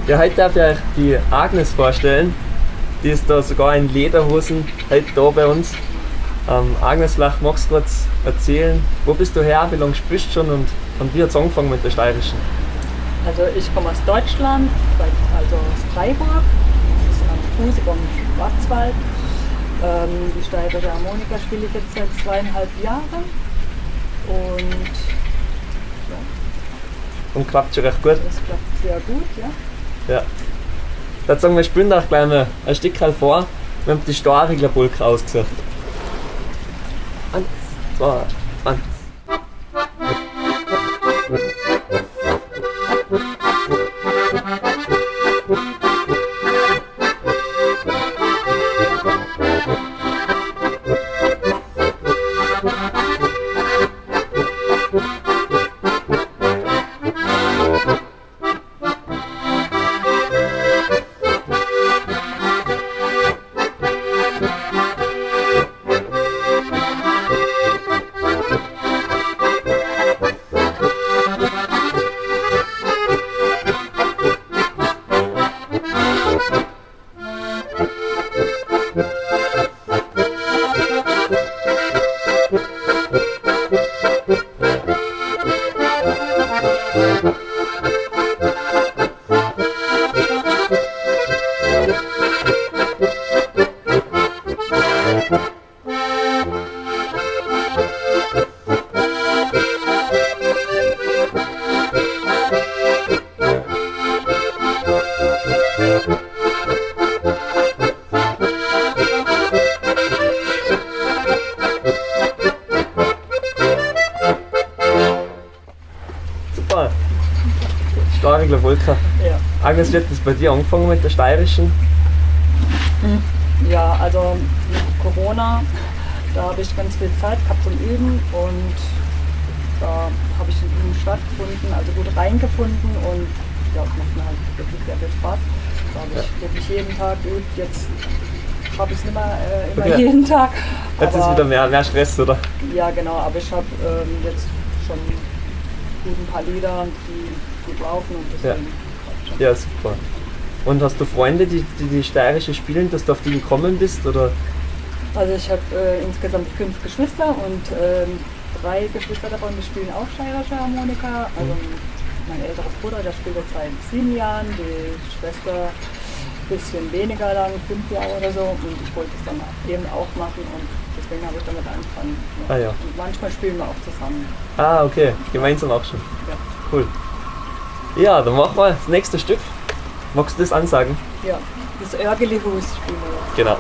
Ja, heute darf ich euch die Agnes vorstellen. Die ist da sogar in Lederhosen heute da bei uns. Agnes, vielleicht magst du kurz erzählen, wo bist du her, wie lange spielst du schon und wie hat es angefangen mit der Steirischen? Also ich komme aus Deutschland, also aus Freiburg, das ist am Fuße vom Schwarzwald. Die Steirische Harmonika spiele ich jetzt seit 2,5 Jahren und ja, Und klappt schon recht gut? das klappt sehr gut, ja. Ja. Dann sagen wir, spielen auch gleich mal ein Stück halt vor. Wir haben die Starregler Polka ausgesucht. 1, 2, 1. Super. Starregler Polka. Ja. Agnes, wie hat das bei dir angefangen mit der Steirischen? Ja, also mit Corona, da habe ich ganz viel Zeit gehabt zum Üben und da habe ich in Üben stattgefunden, also gut reingefunden und ja, es macht mir halt wirklich sehr viel Spaß. Da habe ich wirklich jeden Tag geübt, jetzt habe ich es nicht mehr immer Ja. jeden Tag. Jetzt ist wieder mehr Stress, oder? Ja genau, aber ich habe jetzt schon gut ein paar Lieder, die gut laufen und deswegen klappt schon. Ja, super. Und hast du Freunde, die Steirische spielen, dass du auf die gekommen bist? Oder? Also ich habe insgesamt 5 Geschwister und 3 Geschwister davon, die spielen auch steirische Harmonika. Also mein älterer Bruder, der spielt jetzt seit 7 Jahren, die Schwester ein bisschen weniger lang, 5 Jahre oder so. Und ich wollte es dann eben auch machen und deswegen habe ich damit angefangen. Ja. Ah ja. Und manchmal spielen wir auch zusammen. Ah, okay. Gemeinsam auch schon. Ja, Cool. Ja, dann machen wir das nächste Stück. Magst du das ansagen? ja. Das Örgeli-Hus spielen wir jetzt. Genau.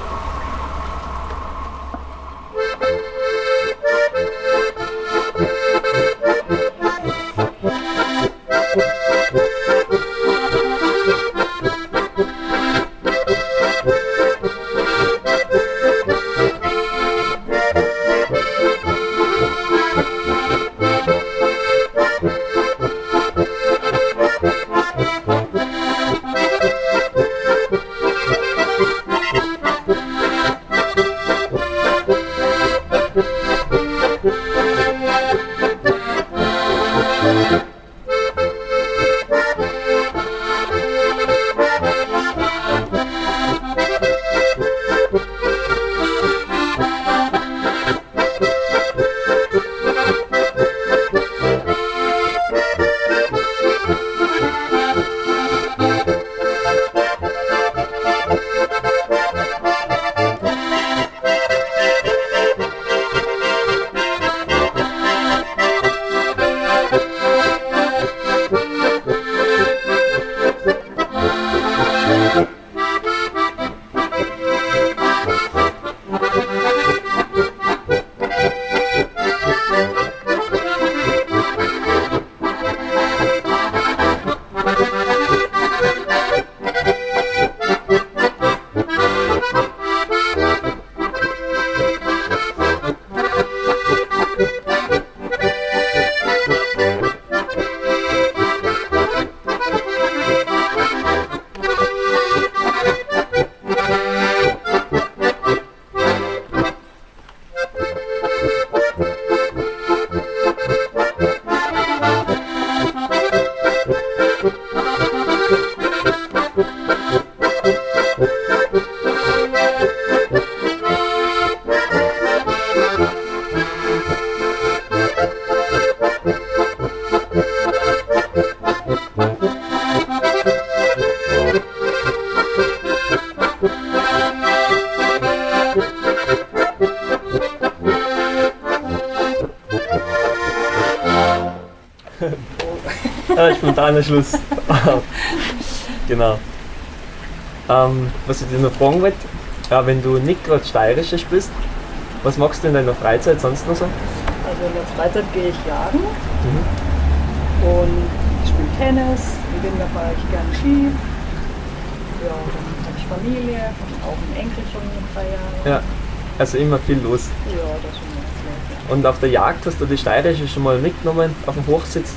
Spontaner Schluss. Genau. Was ich dir noch fragen wollte, wenn du nicht gerade Steirische bist, was machst du in deiner Freizeit sonst noch so? Also in der Freizeit gehe ich jagen und ich spiele Tennis, im Winter fahre ich gerne Ski. Ja, dann habe ich Familie, auch einen Enkel schon mit 3 Jahren. Ja, also immer viel los. Ja, das ist schon was los. Und auf der Jagd hast du die Steirische schon mal mitgenommen, auf dem Hochsitz?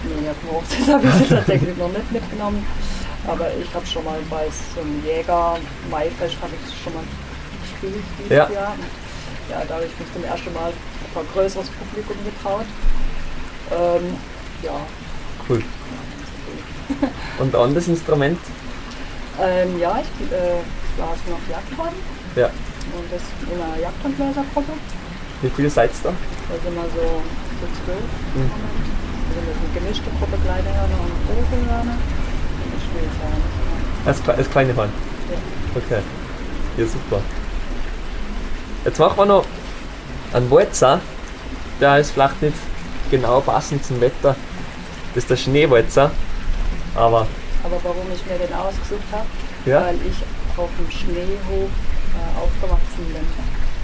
Nee, auf dem Hochsitz habe ich sie tatsächlich noch nicht mitgenommen. Aber ich habe schon mal bei so einem Jäger-Maifest habe ich schon mal gespielt dieses Jahr. Ja, da habe ich mich zum ersten Mal ein größeres Publikum getraut. Ja. Cool. Und anderes Instrument? Ja, ich war noch Jagdhorn. Ja. Und das in einer Jagdhornbläsergruppe. Wie viele seid ihr da? Da sind wir so 12. Also eine gemischte Gruppe, kleine Hörner und große Hörner. Und ich spiele Hörner. Als kleine Horn? Ja. Okay. Ja, super. Jetzt machen wir noch einen Walzer. Der ist vielleicht nicht genau passend zum Wetter. Das ist der Schneewalzer. Aber warum ich mir den ausgesucht habe? Ja? Weil ich auf dem Schneehof aufgewachsen bin.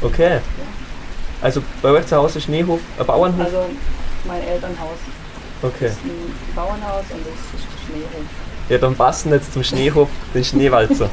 okay. Also bei euch zu Hause Schneehof, ein Bauernhof? Also mein Elternhaus Okay. ist ein Bauernhaus und das ist der Schneehof. Ja, dann passen jetzt zum Schneehof den Schneewalzer.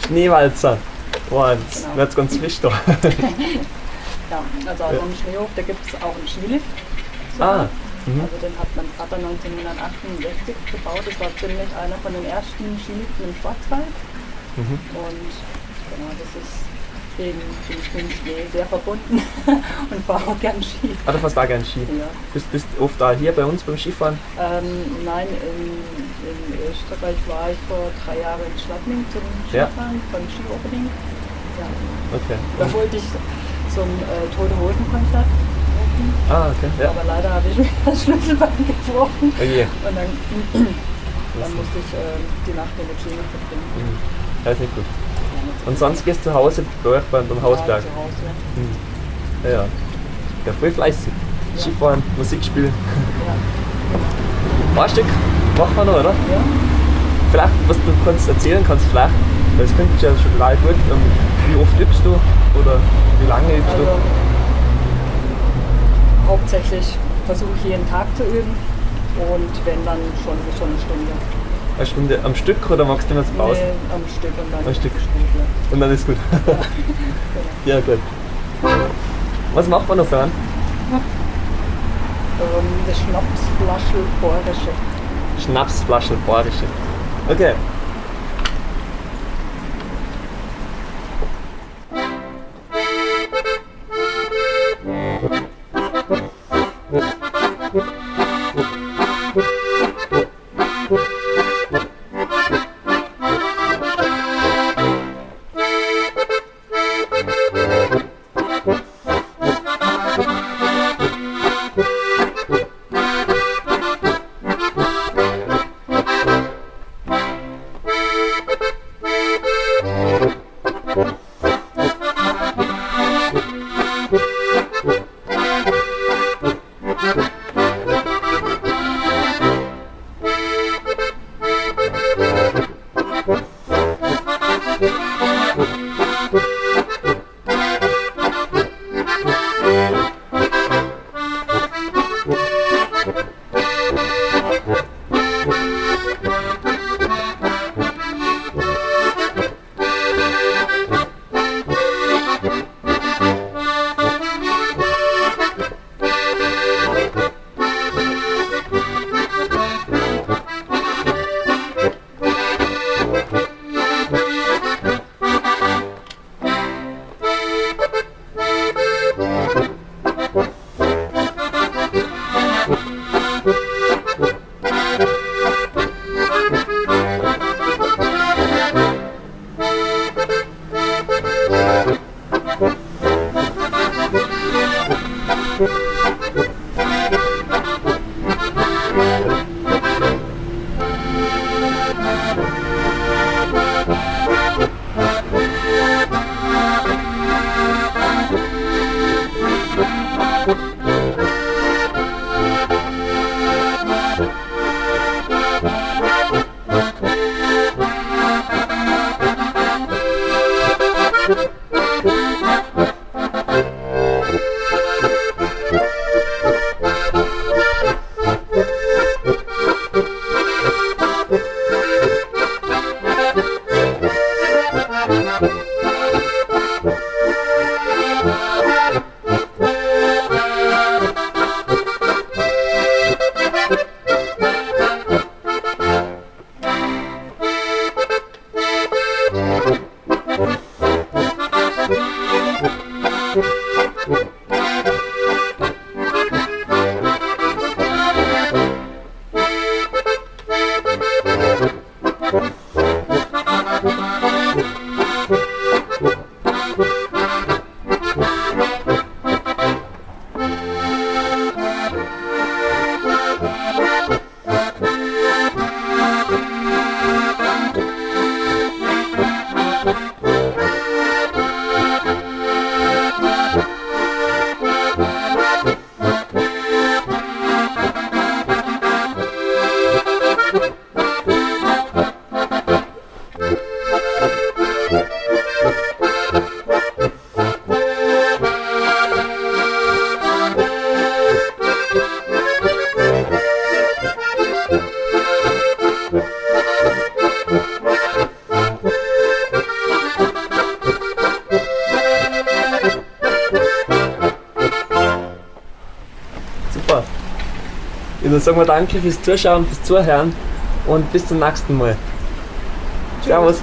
Schneewalzer. Boah, jetzt Genau. wird's ganz frisch da. Ja, also auf dem Schneehof, da gibt es auch einen Skilift. Ah. Mhm. Also den hat mein Vater 1968 gebaut. Das war ziemlich einer von den ersten Skiliften im Schwarzwald. Mhm. Und genau, das ist bin ich mit dem Schnee sehr verbunden und fahre auch gern Ski. Ah, du fährst auch gerne Ski? Ja. Bist oft da hier bei uns beim Skifahren? Nein, in Österreich war ich vor 3 Jahren in Schladming zum Ja. Skifahren, beim Ski-Opening. Ja. Okay. Da wollte ich zum Tote Hosen Konzert Weihnachten. Okay. Ja. Aber leider habe ich mir das Schlüsselbein gebrochen. Oh je. Und dann musste ich die Nacht in der Klinik verbringen. Ja, ist nicht gut. Und sonst gehst du zu Hause Bergbahn beim Hausberg? Ja, zu Hause. Ja. Ja, voll fleißig. Skifahren, Musik spielen. Ja. Ein Stück machen wir noch, oder? Ja. Vielleicht, was du kannst erzählen kannst, vielleicht, weil das klingt ja schon total gut. Wie oft übst du? Oder wie lange übst Also, hauptsächlich versuche ich jeden Tag zu üben und wenn dann schon eine Stunde. du? Eine Stunde am Stück oder magst du immer zur Pause? Nee, am Stück und dann Am Stück. Stunde. Und dann ist gut. Genau. Ja, gut. Was macht man noch so an? Das Schnapsflaschel Bayerische. Schnapsflaschen Bayerische. Okay. Super. Und dann sagen wir danke fürs Zuschauen, fürs Zuhören und bis zum nächsten Mal. Servus.